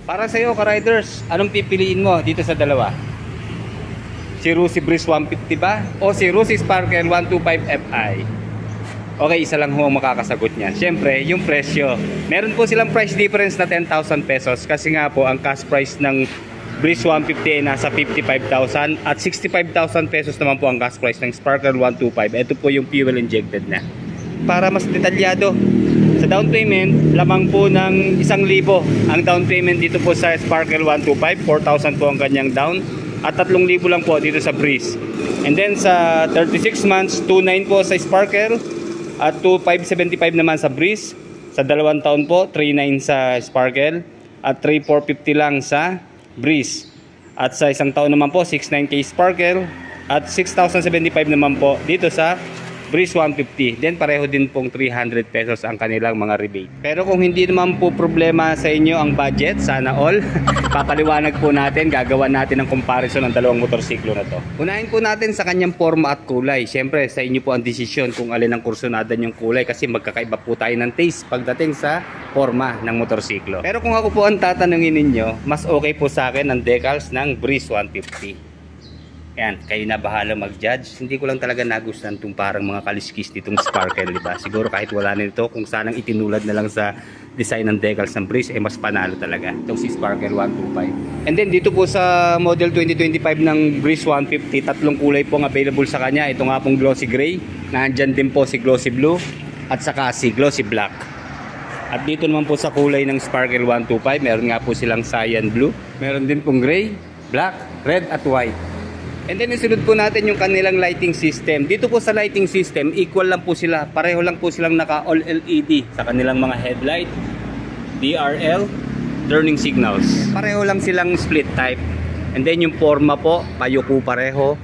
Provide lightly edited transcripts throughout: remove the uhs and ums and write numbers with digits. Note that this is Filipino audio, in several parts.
Para sa iyo, ka-riders, anong pipiliin mo dito sa dalawa? Si Rossi Breeze 150 ba? O si Rossi Sparkle 125 Fi? Okay, isa lang ho ang makakasagot niyan. Siyempre, yung presyo. Meron po silang price difference na 10,000 pesos. Kasi nga po, ang cash price ng Breeze 150 ay nasa 55,000 at 65,000 pesos naman po ang cash price ng Sparkle 125. Ito po yung fuel injected na. Para mas detalyado, sa down payment, lamang po ng 1,000 ang down payment dito po sa Sparkle 125. 4,000 po ang kanyang down at 3,000 lang po dito sa Breeze. And then sa 36 months, 2,900 po sa Sparkle at 2,575 naman sa Breeze. Sa 2 taon po, 3,900 sa Sparkle at 3,450 lang sa Breeze. At sa 1 taon naman po, 6,900 Sparkle at 6,075 naman po dito sa Breeze 150. Then pareho din pong 300 pesos ang kanilang mga rebate. Pero kung hindi naman po problema sa inyo ang budget, sana all, papaliwanag po natin, gagawa natin ang comparison ng dalawang motorsiklo na to. Unahin po natin sa kanyang forma at kulay. Siyempre sa inyo po ang desisyon kung alin ang kursunada yung kulay kasi magkakaiba po tayo ng taste pagdating sa forma ng motorsiklo. Pero kung ako po ang tatanungin ninyo, mas okay po sa akin ang decals ng Breeze 150. Yan, kayo na bahala mag-judge. Hindi ko lang talaga nagustuhan itong parang mga kaliskis nitong Sparkle, diba? Siguro kahit wala nito, kung sanang itinulad na lang sa design ng decals ng Breeze, eh mas panalo talaga itong si Sparkle 125. And then dito po sa model 2025 ng Breeze 150, tatlong kulay po ang available sa kanya. Ito nga pong glossy gray, nandyan din po si glossy blue, at saka si glossy black. At dito naman po sa kulay ng Sparkle 125, meron nga po silang cyan blue, meron din pong gray, black, red at white. And then isunod po natin yung kanilang lighting system. Dito po sa lighting system, equal lang po sila. Pareho lang po silang naka all LED sa kanilang mga headlight, DRL, turning signals. Pareho lang silang split type. And then yung forma po, payuko pareho.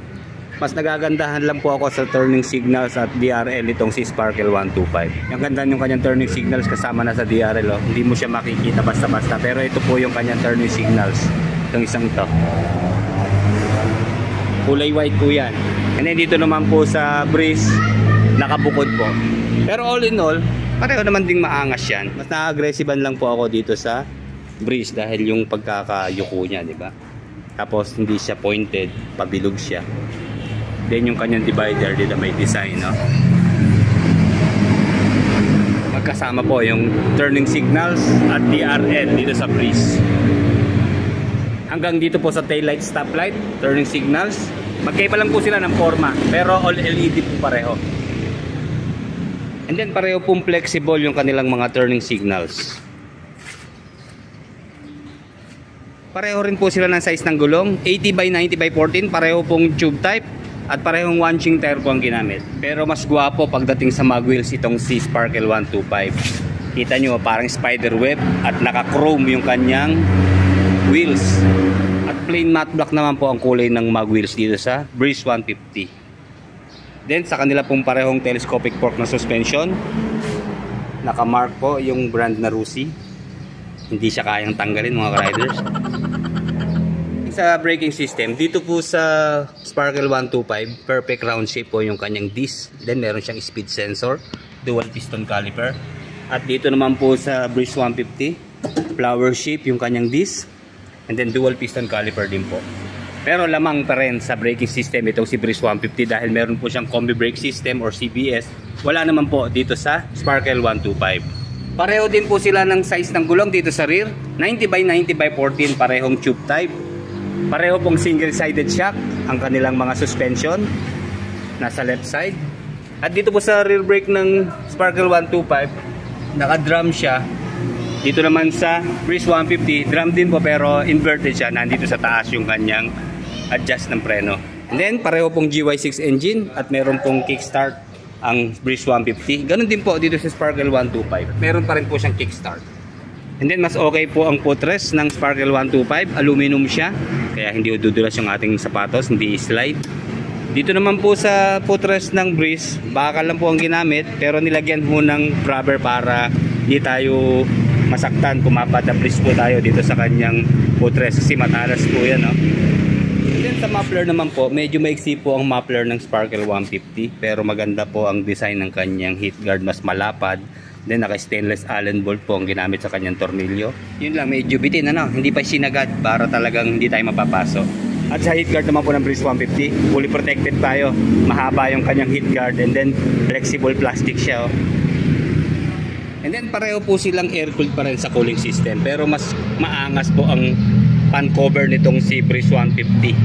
Mas nagagandahan lang po ako sa turning signals at DRL itong si Sparkle 125. Yung ganda yung kanyang turning signals kasama na sa DRL. Oh. Hindi mo siya makikita basta-basta. Pero ito po yung kanyang turning signals. Itong isang to. Kulay white po yan. And then dito naman po sa Breeze, nakabukod po. Pero all in all, pareho naman ding maangas yan. Mas na-aggressivean lang po ako dito sa Breeze dahil yung pagkakayuko niya, di ba? Tapos hindi siya pointed, pabilog siya. Then yung kanyang divider dito may design, no? Magkasama po yung turning signals at DRL dito sa Breeze. Hanggang dito po sa taillight, stoplight, turning signals. Magkaiba lang po sila ng forma, pero all LED po pareho. And then pareho pong flexible yung kanilang mga turning signals. Pareho rin po sila ng size ng gulong, 80 by 90 by 14, pareho pong tube type at parehong one-ching tire po ang ginamit. Pero mas gwapo pagdating sa mag wheels itong si Sparkle 125. Kita nyo parang spider web at naka-chrome yung kanyang wheels. At plain matte black naman po ang kulay ng mag wheels dito sa Breeze 150. Then sa kanila pong parehong telescopic fork na suspension, naka-mark po yung brand na Rossi. Hindi siya kayang tanggalin mga riders. Sa braking system, dito po sa Sparkle 125, perfect round shape po yung kanyang disc. Then meron siyang speed sensor, dual piston caliper. At dito naman po sa Breeze 150, flower shape yung kanyang disc. And then dual piston caliper din po. Pero lamang pa rin sa braking system itong si Breeze 150 dahil meron po siyang combi brake system or CBS. Wala naman po dito sa Sparkle 125. Pareho din po sila ng size ng gulong dito sa rear, 90 by 90 by 14, parehong tube type. Pareho pong single-sided shock ang kanilang mga suspension nasa left side. At dito po sa rear brake ng Sparkle 125, naka-drum siya. Dito naman sa Breeze 150, drum din po pero inverted siya. Nandito sa taas yung kanyang adjust ng preno. And then pareho pong GY6 engine at meron pong kickstart ang Breeze 150. Ganun din po dito sa Sparkle 125. Meron pa rin po siyang kickstart. And then mas okay po ang footrest ng Sparkle 125. Aluminum siya. Kaya hindi dudulas yung ating sapatos, hindi slide. Dito naman po sa footrest ng Breeze, bakal lang po ang ginamit pero nilagyan po ng rubber para hindi tayo masaktan, pumapadablis po tayo dito sa kanyang footrest kasi matalas po yan, no? Then sa muffler naman po, medyo maiksi po ang muffler ng Sparkle 150 pero maganda po ang design ng kanyang heat guard, mas malapad Then naka stainless Allen bolt po ang ginamit sa kanyang tornilyo. Yun lang, medyo bitin hindi pa sinagad para talagang hindi tayo mapapasok. At sa heat guard naman po ng Breeze 150, fully protected tayo. Mahaba yung kanyang heat guard and then flexible plastic siya. And then pareho po silang air cooled pa rin sa cooling system, pero mas maangas po ang fan cover nitong si Breeze 150.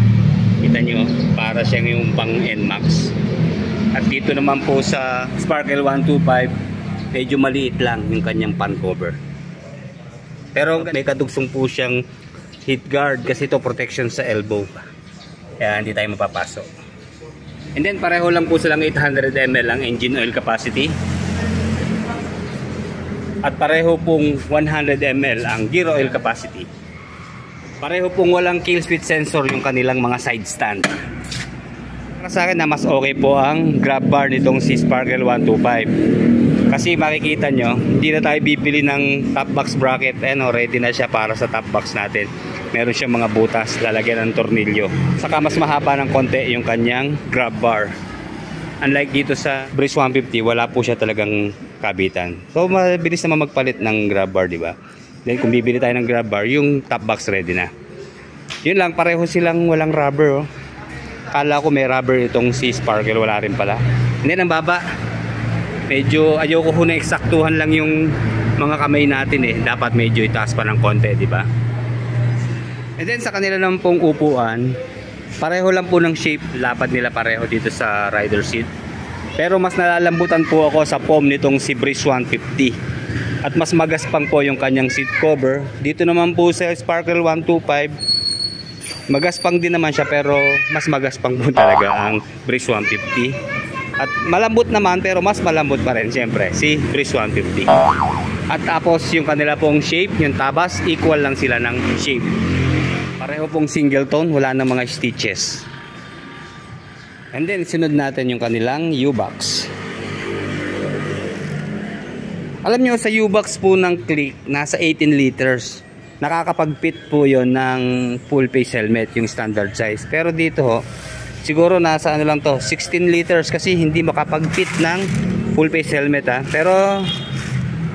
Kita nyo, para siyang yung pang NMAX. At dito naman po sa Sparkle 125, medyo maliit lang yung kanyang fan cover. Pero may kadugsong po siyang heat guard kasi ito protection sa elbow. Kaya hindi tayo mapapasok. And then pareho lang po silang 800 ml ang engine oil capacity. At pareho pong 100 ml ang gear oil capacity. Pareho pong walang kill switch sensor yung kanilang mga side stand. Para sa akin na mas okay po ang grab bar nitong si Sparkle 125. Kasi makikita nyo, hindi na tayo bibili ng top box bracket. Ready na siya para sa top box natin. Meron siyang mga butas, lalagyan ng tornilyo. Saka mas mahaba ng konti yung kanyang grab bar. Unlike dito sa Breeze 150, wala po siya talagang kabitan. So mabilis naman magpalit ng grab bar, di ba? Then kung bibili tayo ng grab bar, yung top box ready na. Yun lang, pareho silang walang rubber. Kala ko may rubber itong si Sparkle, wala rin pala. And then ang baba, medyo ayoko ho na eksaktuhan lang yung mga kamay natin dapat medyo itaas pa ng konti, di ba? And then sa kanila naman pong upuan, pareho lang po ng shape, lapad nila pareho dito sa rider seat. Pero mas nalalambutan po ako sa foam nitong si Breeze 150. At mas magaspang po yung kanyang seat cover. Dito naman po sa Sparkle 125, magaspang din naman siya, pero mas magaspang po talaga ang Breeze 150. At malambot naman, pero mas malambot pa rin siyempre si Breeze 150. At tapos yung kanila pong shape, yung tabas, equal lang sila ng shape. Pareho pong single tone, wala na mga stitches. And then sunod natin yung kanilang U-box. Alam nyo, sa U-box po ng Click, nasa 18 liters. Nakakapag-fit po yon ng full face helmet, yung standard size. Pero dito ho, siguro nasa ano lang to, 16 liters kasi hindi makapag-fit ng full face helmet Pero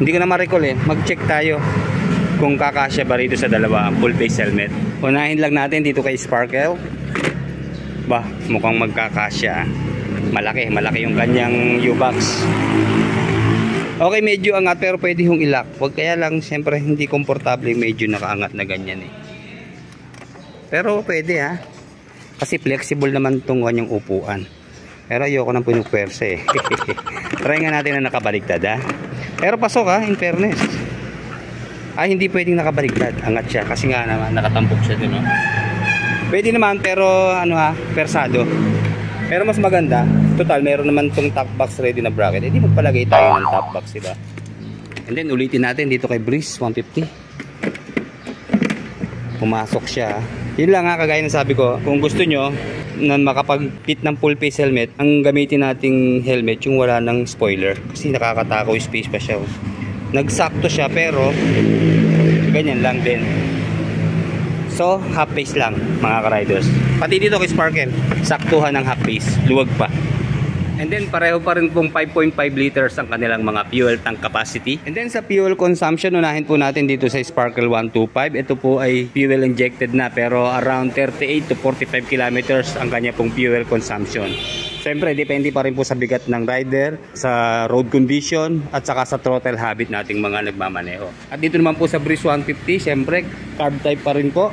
hindi ko na ma-recall mag-check tayo kung kakasya ba rito sa dalawa ang full face helmet. Unahin lang natin dito kay Sparkle. Mukhang magkakasya. Malaki yung kanyang U-box. Okay, medyo angat pero pwede hong ilak. Huwag kaya lang, siyempre hindi komportable, medyo nakaangat na ganyan Pero pwede kasi flexible naman itong kanyang upuan. Pero ayoko nang pinupwersa Try nga natin na nakabaligtad Pero pasok in fairness. Hindi pwedeng nakabaligtad. Angat siya kasi nga naman nakatampok siya dun Pwede naman pero persado. Pero mas maganda, total meron naman tong top box ready na bracket. Hindi magpalagay tayo ng top box, diba? And then ulitin natin dito kay Breeze 150. Pumasok siya. Yun lang kagaya ng sabi ko, kung gusto nyo na makapag-fit ng full face helmet, ang gamitin nating helmet yung wala ng spoiler. Kasi nakakatakaw, space pa siya. Nagsakto siya pero ganyan lang din. So, half face lang mga ka-riders. Pati dito kay Sparkle, saktuhan ng half face, luwag pa. And then pareho pa rin pong 5.5 liters ang kanilang mga fuel tank capacity. And then sa fuel consumption, unahin po natin dito sa Sparkle 125. Ito po ay fuel injected na pero around 38 to 45 kilometers ang kanya pong fuel consumption. Siyempre, depende pa rin po sa bigat ng rider, sa road condition, at saka sa throttle habit nating mga nagmamaneho. At dito naman po sa Breeze 150, siyempre, carb type pa rin po.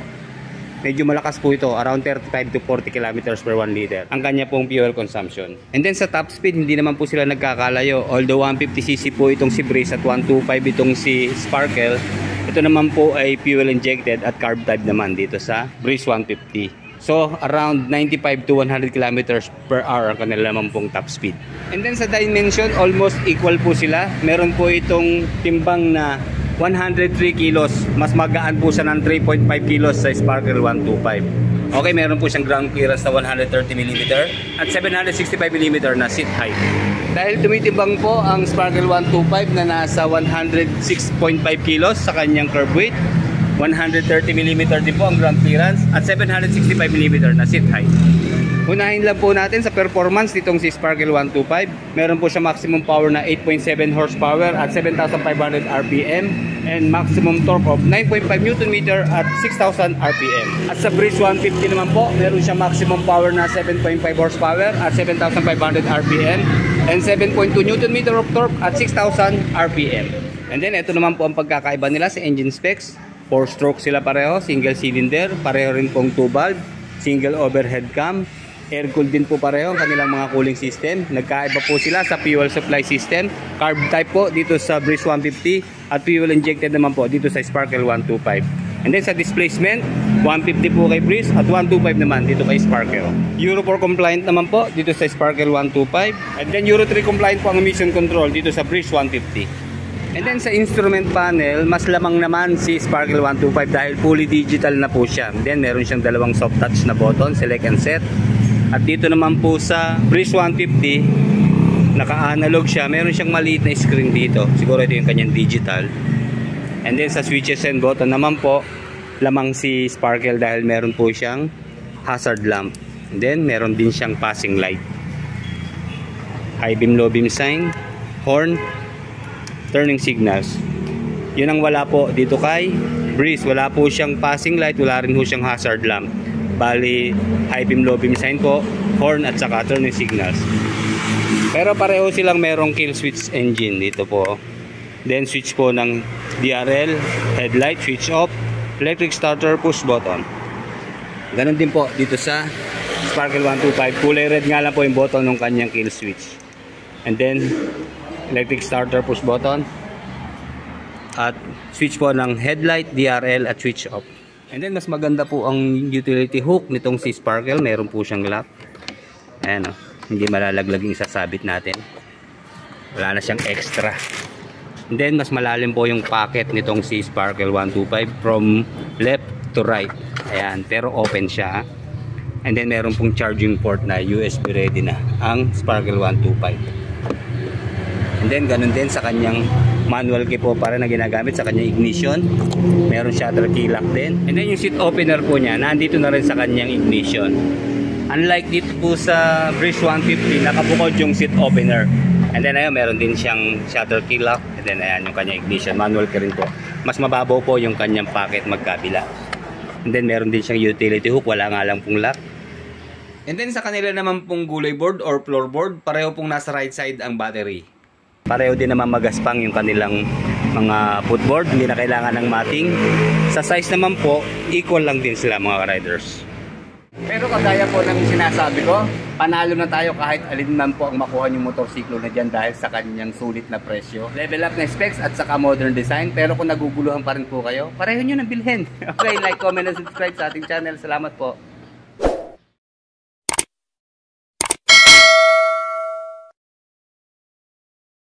Medyo malakas po ito, around 35 to 40 kilometers per 1 liter ang kanya pong fuel consumption. And then sa top speed, hindi naman po sila nagkakalayo. Although 150cc po itong si Breeze at 125 itong si Sparkle, ito naman po ay fuel injected at carb type naman dito sa Breeze 150. So around 95 to 100 kilometers per hour ang kanila naman pong top speed. And then sa dimension, almost equal po sila. Meron po itong timbang na 103 kilos. Mas magaan po siya ng 3.5 kilos sa Sparkle 125. Okay, meron po siyang ground clearance na 130mm at 765mm na seat height. Dahil tumitimbang po ang Sparkle 125 na nasa 106.5 kilos sa kanyang curb weight, 130mm din po ang ground clearance at 765mm na seat height. Unahin lang po natin sa performance nitong si Sparkle 125. Meron po siya maximum power na 8.7 horsepower at 7,500 RPM and maximum torque of 9.5 Nm at 6,000 RPM. At sa Breeze 150 naman po, meron siya maximum power na 7.5 horsepower at 7,500 RPM and 7.2 Nm of torque at 6,000 RPM. And then ito naman po ang pagkakaiba nila sa engine specs. 4-stroke sila pareho, single cylinder, pareho rin pong 2 valve, single overhead cam. Air-cooled din po pareho ang kanilang mga cooling system. Nagkaiba po sila sa fuel supply system. Carb type po dito sa Breeze 150 at fuel injected naman po dito sa Sparkle 125. And then sa displacement, 150 po kay Breeze at 125 naman dito kay Sparkle. Euro 4 compliant naman po dito sa Sparkle 125. And then Euro 3 compliant po ang emission control dito sa Breeze 150. And then sa instrument panel, mas lamang naman si Sparkle 125 dahil fully digital na po siya. And then meron siyang dalawang soft touch na button, select and set. At dito naman po sa Breeze 150, naka-analog siya. Meron siyang maliit na screen dito. Siguro ito yung kanyang digital. And then sa switches and button naman po, lamang si Sparkle dahil meron po siyang hazard lamp. And then meron din siyang passing light. High beam, low beam sign, horn, turning signals. Yun ang wala po dito kay Breeze. Wala po siyang passing light, wala rin po siyang hazard lamp. Bali, high beam, low beam sign po, horn at saka turning signals. Pero pareho silang merong kill switch engine dito po. Then switch po ng DRL, headlight, switch off, electric starter, push button. Ganon din po dito sa Sparkle 125. Kulay red nga lang po yung button ng kanyang kill switch. And then, electric starter, push button. At switch po ng headlight, DRL at switch off. And then mas maganda po ang utility hook nitong si Sparkle. Meron po siyang lock. Ayan o. Hindi malalaglag yung isasabit natin. Wala na siyang extra. And then mas malalim po yung pocket nitong si Sparkle 125 from left to right. Ayan. Pero open siya. And then meron pong charging port na USB ready na ang Sparkle 125. And then ganun din sa kanyang manual key po para na ginagamit sa kanyang ignition. Meron shutter key lock din. And then yung seat opener po niya, nandito na rin sa kanyang ignition. Unlike dito po sa Breeze 150, nakabukod yung seat opener. And then ayun, meron din siyang shutter key lock. And then ayan yung kanyang ignition. Manual key rin po. Mas mababaw po yung kanyang pocket magkabila. And then meron din siyang utility hook. Wala nga lang pong lock. And then sa kanila naman pong gulay board or floorboard, pareho pong nasa right side ang battery. Pareho din naman magaspang yung kanilang mga footboard, hindi na kailangan ng matting. Sa size naman po, equal lang din sila mga riders. Pero kagaya po ng sinasabi ko, panalo na tayo kahit alin man po ang makuha yung motorsiklo na dyan dahil sa kanyang sulit na presyo. Level up na specs at saka modern design. Pero kung naguguluhan pa rin po kayo, pareho nyo na bilhin. Okay, like, comment, and subscribe sa ating channel. Salamat po.